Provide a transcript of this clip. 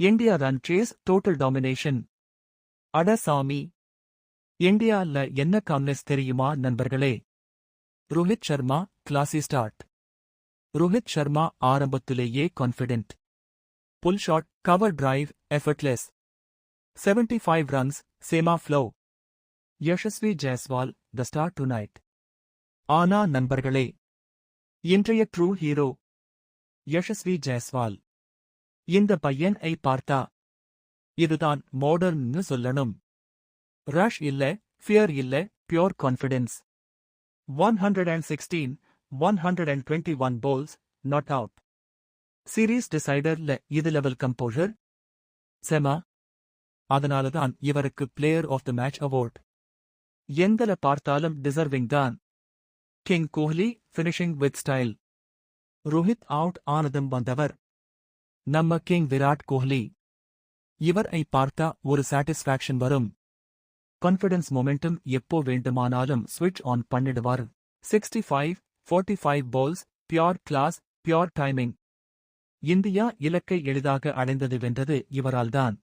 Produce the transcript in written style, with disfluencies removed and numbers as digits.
India run chase total domination. அட சாமி, இந்தியால என்ன காம்னஸ் தெரியுமா நண்பர்களே? Rohit Sharma classy start. ரோஹித் சர்மா ஆரம்பத்திலேயே confident. Pull shot, cover drive, effortless. 75 runs, சேமா flow. Yashasvi Jaiswal the star tonight. ஆனா நண்பர்களே, இன்றைய ட்ரூ ஹீரோ யஷஸ்வி ஜெய்ஸ்வால். இந்த பையனை பார்த்தா இதுதான் மாடர்ன்னு சொல்லணும். ரஷ் இல்ல, ஃபியர் இல்ல, pure confidence. 116, 121 bowls, not out. Series டிசைடர்ல இது லெவல் கம்போஷர் செமா. அதனாலதான் இவருக்கு player of the match award. எந்தல பார்த்தாலும் டிசர்விங் தான். King Kohli finishing with style. Rohit out ஆனதும் வந்தவர் நம்ம கிங் விராட் கோஹ்லி. இவரை பார்த்தா ஒரு சாட்டிஸ்ஃபேக்ஷன் வரும். கான்ஃபிடன்ஸ் மொமெண்டம் எப்போ வேண்டுமானாலும் ஸ்விட்ச் ஆன் பண்ணிடுவார். 65, 45 bowls, pure class, pure timing. India இலக்கை எளிதாக அடைந்தது வென்றது இவரால்தான்.